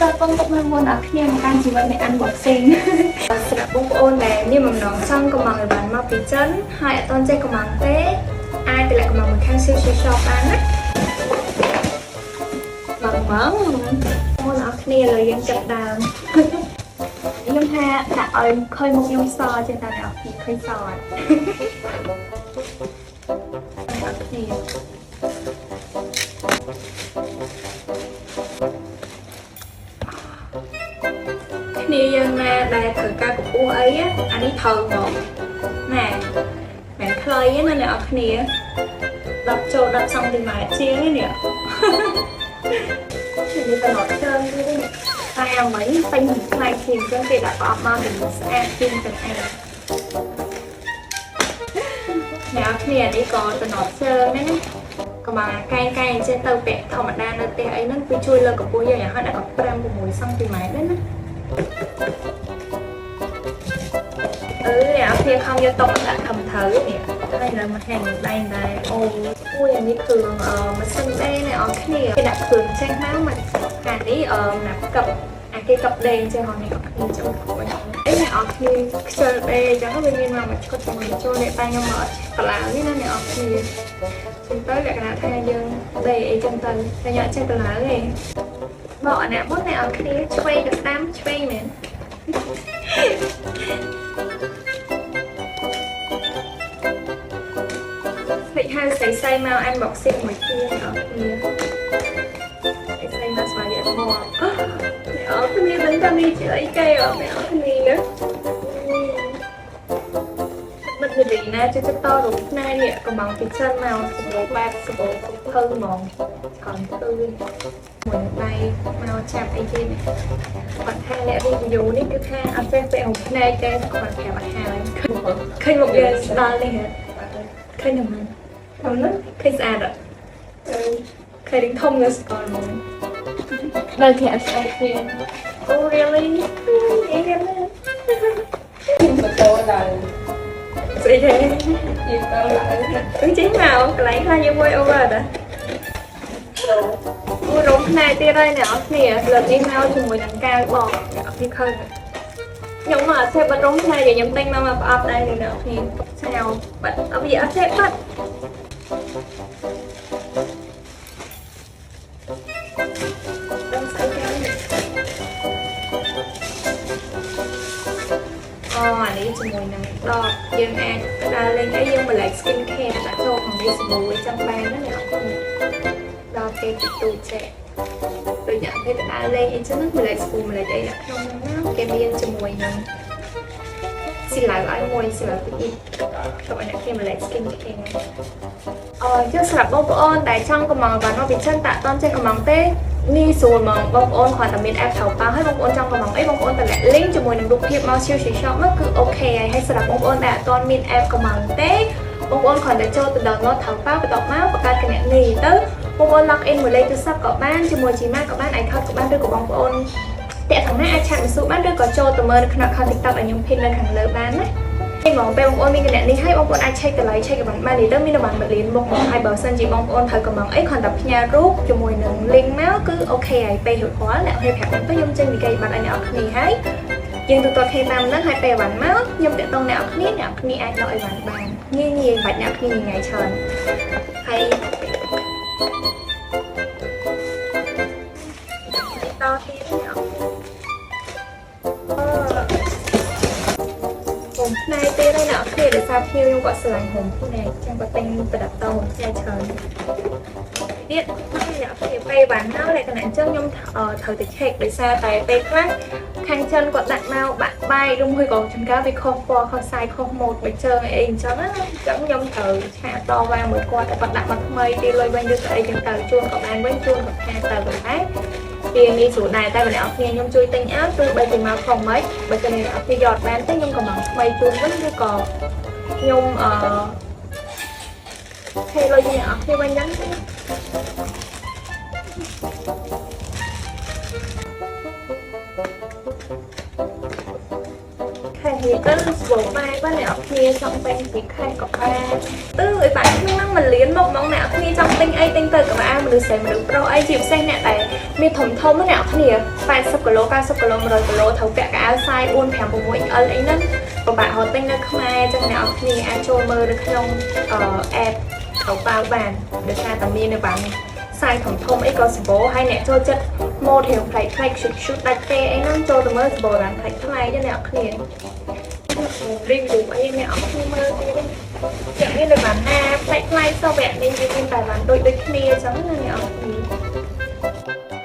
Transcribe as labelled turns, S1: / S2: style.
S1: តបងប្អូនមុនដល់គ្នាមកកាន់ជីវិតនៃ unboxing សម្រាប់បងប្អូនដែលមានបំណងចង់កំងឲ្យបានមកពីចិនហើយអត់ទាន់ចេះកំងទេអាចទៅលាក់កំងមួយខាង Sushi Shop បានណាបងមុនដល់គ្នាឥឡូវយើងចាប់ដើមខ្ញុំថាដាក់ឲ្យឃើញមុខខ្ញុំសចេះតែអ្នកគ្នាឃើញសអត់អ្នកគ្នាគ្នាយើងណាដែលត្រូវការកម្ពស់អីអានេះត្រូវមកណាមិនខ្លីណាអ្នកគ្នា10ចូល10សង់ទីម៉ែត្រជាងនេះនេះទៅអត់ច្រើនទេតែអ្វីពេញផ្នែកជាងចឹងគេដាក់ប្រអប់មកទៅស្អាតជាងទាំងឯងអ្នកគ្នានេះក៏តំណត់ជើងហ្នឹងណាក៏មកកែអញ្ចឹងទៅពាក់ធម្មតានៅផ្ទះអីហ្នឹងគឺជួយលើកកម្ពស់យើងយ៉ាងហោចដល់5 6សង់ទីម៉ែត្រដែរណាអ្នកគ្នាខំយកតុកដាក់ខំត្រូវនេះហើយនៅមកខាងដៃដែរអូមួយអានេះគ្រឿងម៉ាស៊ីនដេរអ្នកគ្នាគេដាក់គ្រឿងចេះមកមកអានេះណាប់កឹបអាគេកឹបដេរចេះហ្នឹងអ្នកគ្នាចូលខ្លួនអីអ្នកគ្នាខ្ជិលដេរអញ្ចឹងវាមានមកឈុតជាមួយចូលអ្នកតែខ្ញុំមកកន្លងនេះណាអ្នកគ្នាចឹងទៅលក្ខណៈថាយើងដេរអីចឹងទៅតែខ្ញុំអត់ចេះកន្លងទេបកអ្នកមុនអ្នកគ្នាឆ្វេងទៅស្ដាំឆ្វេងមែនភ្លេចហៅស្រីមក unboxing មួយទៀតអ្នកគ្នាស្រីមកស្វាយអត់មកអ្នកគ្នាដឹងថានេះជាអីគេអត់អ្នកគ្នាមិននិយាយណាជិះតរូបផ្នែកនេះកំងពីចិនមកសម្បូរបែបសម្បូរភៅហ្មងខំទៅមួយដៃមកចាប់អីគេនេះគាត់ថាអ្នក review នេះគឺថាអត់ចេះពាក់រូបផ្នែកទេគាត់ប្រាប់ឲ្យហើយឃើញមកយើងស្ដាល់នេះហ៎ឃើញហ្នឹងហ្នឹងឃើញស្អាតអត់ឃើញធំនៅស្គាល់មកដល់គេអត់ស្អាតទេ Oh really អីគេណាខ្ញុំទៅដល់ស្អីទេយើងទៅឡើងអញ្ចឹងមកកន្លែងខ្លះយើងមួយ over ដែរមួយរោមផ្នែកទៀតហើយអ្នកនរគ្នាលើកនេះមកជាមួយនឹងកាវបងអ្នកនរគ្នាឃើញខ្ញុំមកអត់ចេះបិទរោមផ្នែកខ្ញុំទិញមកប្រអប់ដែរអ្នកនរគ្នាឆាវបិទអត់វាអត់ចេះបិទដឹងស្អីគេអានេះជាមួយនឹងដបយើងអាចដើរលេងអីយើងមក like skin care ដាក់ចូលក្នុងនេះសាប៊ូអីចឹងបានណាអ្នកនរគ្នាដល់ពេលទូចចេះដូចអ្នកពេលដើរលេងអីចឹងហ្នឹងម្លេចស្ពូម្លេចអីដាក់ក្នុងហ្នឹងគេមានជាមួយនឹងស៊ីឡៅឲ្យមួយស៊ីឡៅទីចូលឲ្យអ្នកគេម្លេច skin care យើងសម្រាប់បងប្អូនដែលចង់កំងបានមកពីចិនតាក់តន់ចេះកំងទេនេះស្រួលហ្មងបងប្អូនគ្រាន់តែមាន app ថៅប៉ាហើយបងប្អូនចង់កំងអីបងប្អូនតម្លាក់ link ជាមួយនឹងរូបភាពមក Sushi Shop មកគឺអូខេហើយសម្រាប់បងប្អូនដែលអត់ទាន់មាន app កំងទេបងប្អូនគ្រាន់តែចូលទៅ download ថៅប៉ាបន្ទាប់មកបង្កើតគណនីទៅបងប្អូន log in មួយលេខទូរស័ព្ទក៏បានជាមួយ Gmail ក៏បាន iCloud ក៏បានឬក៏បងប្អូនតាក់ខាងណាអាចឆាតមិនសួរបានឬក៏ចូលទៅមើលនៅក្នុង account TikTok ឲ្យខ្ញុំ pin នៅខាងលើបានណាពេលបងប្អូនមានគណនីហើយបងប្អូនអាច check តម្លៃ check កំងបាននេះទៅមានតម្លៃ1លានមុខមកហើយបើសិនជាបងប្អូនត្រូវកំងអីគ្រាន់តែផ្ញើរូបជាមួយនឹង link មកគឺអូខេហើយពេលរួចរាល់អ្នកពេលប្រាប់ខ្ញុំទៅខ្ញុំចេញវិក័យបាត់ឲ្យអ្នកនរគ្នាហើយយើងទូទាត់គ្នាតាមហ្នឹងហើយពេលវ៉ាន់មកខ្ញុំតាក់ទងអ្នកនរគ្នាអាចដកអីវ៉ាន់បានងាយបាច់អ្នកគ្នាញ៉ៃច្រើនហើយតទៀតផ្នែកទៀតហើយអ្នកគ្នាដោយសារភ្ញៀវខ្ញុំគាត់ស្រឡាញ់ហុំផ្នែកចឹងគាត់ទិញប្រដាប់តោផ្នែកច្រើនទៀតអ្នកគ្នាពេលបានហើយលក្ខណៈអញ្ចឹងខ្ញុំត្រូវតែ check ដោយសារតែពេលខ្លះខាងចិនគាត់ដាក់មកបាក់បាយឬមួយក៏ចង្ការវាខុសពណ៌ខុសសាយខុសម៉ូដបើជើងអីអញ្ចឹងណាអញ្ចឹងខ្ញុំត្រូវឆាតវ៉ាមួយគាត់តែគាត់ដាក់មកថ្មីទីលុយវិញឬស្អីចឹងទៅជួនក៏បានវិញជួនក៏ខាតទៅប៉ុន្តែវានេះស្រួលដែរតែបើអ្នកនរគ្នាខ្ញុំជួយទិញឲ្យទោះបីជាមកខុសមិនបើសិនអ្នកនរគ្នាយកបានទេខ្ញុំកំងថ្មីជូនវិញឬក៏ខ្ញុំហេលុយអ្នកនរគ្នាវិញហ្នឹងខេ វាទៅស្វោបាយបើអ្នកគ្នាចង់ពេញពីខែក៏បានឲ្យbạnហ្នឹងមិនលៀនមកហ្មងអ្នកគ្នាចង់ទិញអីទិញទៅក៏បានមនុស្សស្រីមនុស្សប្រុសអីជាពិសេសអ្នកតែមានធំធំអ្នកគ្នា80គីឡូ90គីឡូ100គីឡូត្រូវពាក់កៅអៅសាយ4 5 6 L អីហ្នឹងពិបាករកទិញនៅខ្មែរចឹងអ្នកគ្នាអាចចូលមើលនៅក្នុងapp ទៅប៉ាវបានដោយសារតែមាននៅបានសាយធំធំអីក៏សម្បូរហើយអ្នកចូលចិត្តម៉ូដរាងផ្លែកឈុតដាច់ទេអីហ្នឹងចូលទៅមើលសម្បូរបានផ្លែកថ្លៃទេអ្នកគ្នាreviewអីអ្នកអត់គ្នាមើលទៀតចាក់មាននៅបានណាផ្លែកថ្លៃសូវវគ្គនេះវាមានតែបានដូចគ្នាអញ្ចឹងណាអ្នកអត់គ្នា